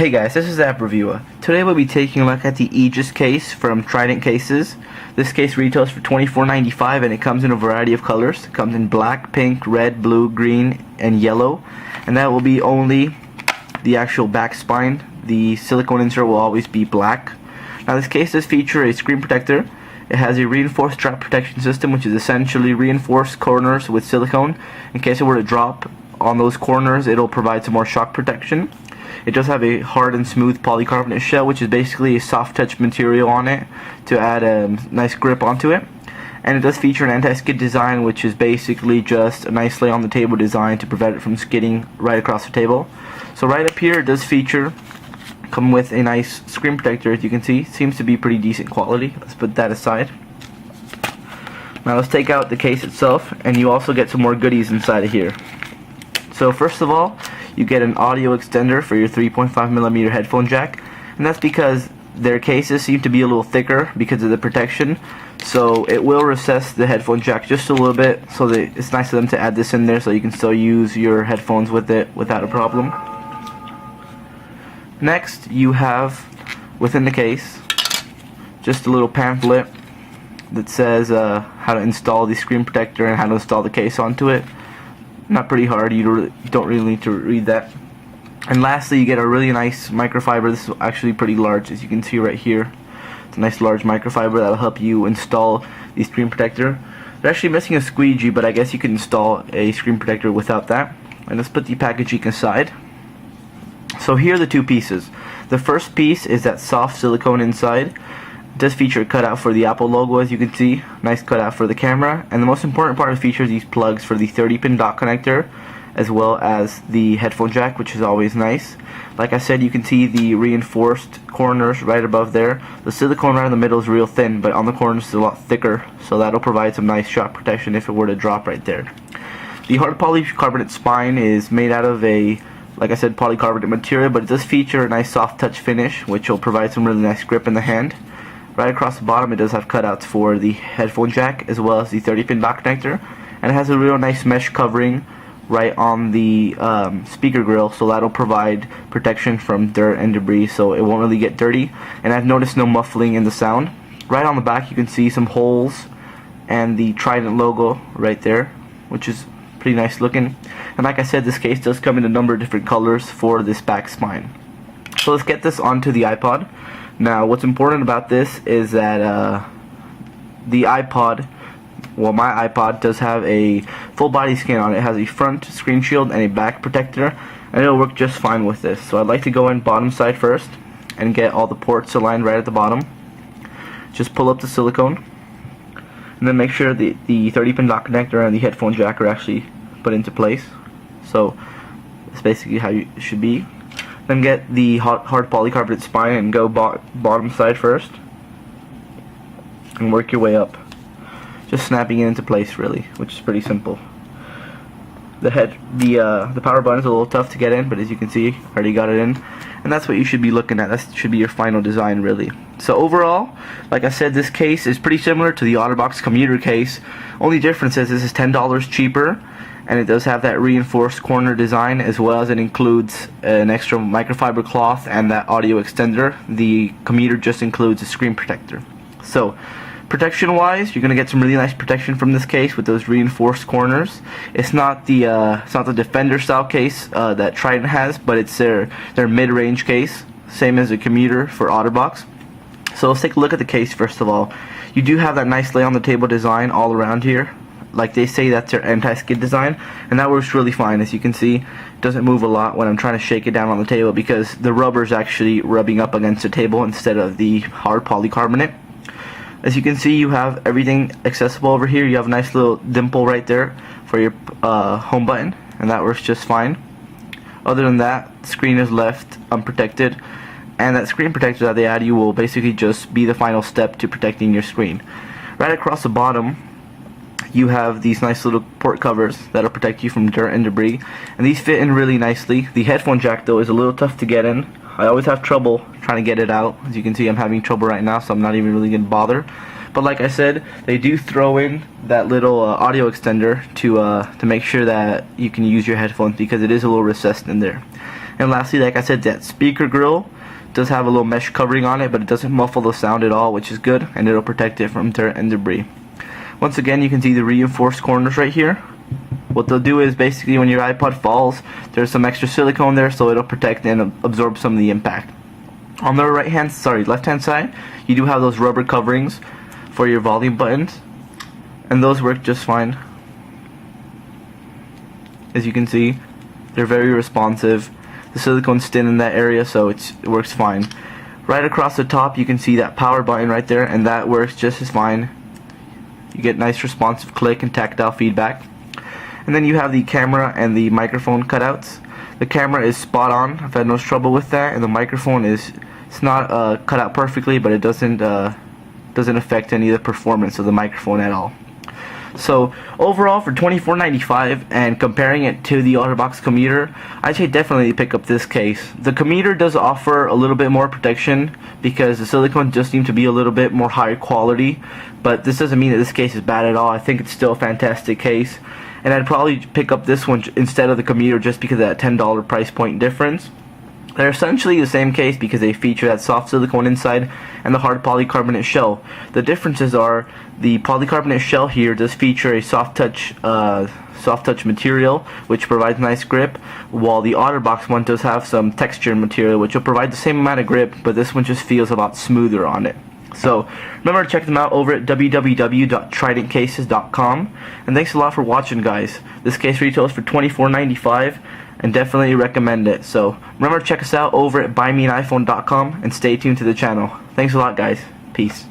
Hey guys, this is App Reviewer. Today we'll be taking a look at the Aegis case from Trident Cases. This case retails for $24.95 and it comes in a variety of colors. It comes in black, pink, red, blue, green, and yellow. And that will be only the actual back spine. The silicone insert will always be black. Now this case does feature a screen protector. It has a reinforced strap protection system, which is essentially reinforced corners with silicone. In case it were to drop on those corners, it'll provide some more shock protection. It does have a hard and smooth polycarbonate shell, which is basically a soft touch material on it to add a nice grip onto it. And it does feature an anti-skid design, which is basically just a nice lay on the table design to prevent it from skidding right across the table. So right up here it does come with a nice screen protector. As you can see, seems to be pretty decent quality. Let's put that aside. Now let's take out the case itself, and you also get some more goodies inside of here. So first of all, you get an audio extender for your 3.5mm headphone jack, and that's because their cases seem to be a little thicker because of the protection, so it will recess the headphone jack just a little bit, so that it's nice of them to add this in there so you can still use your headphones with it without a problem. Next, you have within the case just a little pamphlet that says how to install the screen protector and how to install the case onto it. Not pretty hard, you don't really need to read that. And lastly, you get a really nice microfiber. This is actually pretty large, as you can see right here. It's a nice large microfiber that will help you install the screen protector. They're actually missing a squeegee, but I guess you can install a screen protector without that. And let's put the packaging aside. So here are the two pieces. The first piece is that soft silicone inside. It does feature a cutout for the Apple logo, as you can see. Nice cutout for the camera. And the most important part, it features these plugs for the 30-pin dock connector, as well as the headphone jack, which is always nice. Like I said, you can see the reinforced corners right above there. The silicone right in the middle is real thin, but on the corners is a lot thicker, so that'll provide some nice shock protection if it were to drop right there. The hard polycarbonate spine is made out of a, like I said, polycarbonate material, but it does feature a nice soft touch finish, which will provide some really nice grip in the hand. Right across the bottom, it does have cutouts for the headphone jack as well as the 30-pin dock connector, and it has a real nice mesh covering right on the speaker grill, so that'll provide protection from dirt and debris, so it won't really get dirty. And I've noticed no muffling in the sound. Right on the back, you can see some holes and the Trident logo right there, which is pretty nice looking. And like I said, this case does come in a number of different colors for this back spine. So let's get this onto the iPod. Now, what's important about this is that the iPod, well, my iPod does have a full body scan on it. It has a front screen shield and a back protector, and it'll work just fine with this. So I'd like to go in bottom side first and get all the ports aligned right at the bottom. Just pull up the silicone, and then make sure the 30-pin dock connector and the headphone jack are actually put into place. So that's basically how it should be. Then get the hard polycarbonate spine and go bottom side first, and work your way up, just snapping it into place, really, which is pretty simple. The power button is a little tough to get in, but as you can see, I already got it in, and that's what you should be looking at. That should be your final design, really. So overall, like I said, this case is pretty similar to the Otterbox Commuter case. Only difference is this is $10 cheaper, and it does have that reinforced corner design, as well as it includes an extra microfiber cloth and that audio extender. The Commuter just includes a screen protector. So protection wise, you're going to get some really nice protection from this case with those reinforced corners. It's not the Defender style case that Trident has, but it's their mid-range case, same as the Commuter for Otterbox. So let's take a look at the case first of all. You do have that nice lay on the table design all around here. Like they say, that's their anti-skid design, and that works really fine. As you can see, it doesn't move a lot when I'm trying to shake it down on the table because the rubber is actually rubbing up against the table instead of the hard polycarbonate. As you can see, you have everything accessible over here. You have a nice little dimple right there for your home button, and that works just fine. Other than that, the screen is left unprotected, and that screen protector that they add you will basically just be the final step to protecting your screen. Right across the bottom, you have these nice little port covers that'll protect you from dirt and debris, and these fit in really nicely. The headphone jack, though, is a little tough to get in. I always have trouble trying to get it out. As you can see, I'm having trouble right now, so I'm not even really going to bother. But like I said, they do throw in that little audio extender to make sure that you can use your headphones, because it is a little recessed in there. And lastly, like I said, that speaker grill does have a little mesh covering on it, but it doesn't muffle the sound at all, which is good, and it'll protect it from dirt and debris. Once again, you can see the reinforced corners right here. What they'll do is basically when your iPod falls, there's some extra silicone there, so it'll protect and absorb some of the impact. On the left-hand side, you do have those rubber coverings for your volume buttons, and those work just fine. As you can see, they're very responsive. The silicone's thin in that area, so it works fine. Right across the top, you can see that power button right there, and that works just as fine. You get nice responsive click and tactile feedback. And then you have the camera and the microphone cutouts. The camera is spot on. I've had no trouble with that, and the microphone it's not cut out perfectly, but it doesn't affect any of the performance of the microphone at all. So overall, for $24.95 and comparing it to the Otterbox Commuter, I'd say definitely pick up this case. The Commuter does offer a little bit more protection because the silicone does seem to be a little bit more higher quality, but this doesn't mean that this case is bad at all. I think it's still a fantastic case, and I'd probably pick up this one instead of the Commuter just because of that $10 price point difference. They're essentially the same case because they feature that soft silicone inside and the hard polycarbonate shell. The differences are the polycarbonate shell here does feature a soft touch material which provides nice grip, while the Otterbox one does have some textured material which will provide the same amount of grip, but this one just feels a lot smoother on it. So remember to check them out over at www.tridentcases.com, and thanks a lot for watching, guys. This case retails for $24.95 and definitely recommend it. So remember to check us out over at buymeaniphone.com and stay tuned to the channel. Thanks a lot, guys. Peace.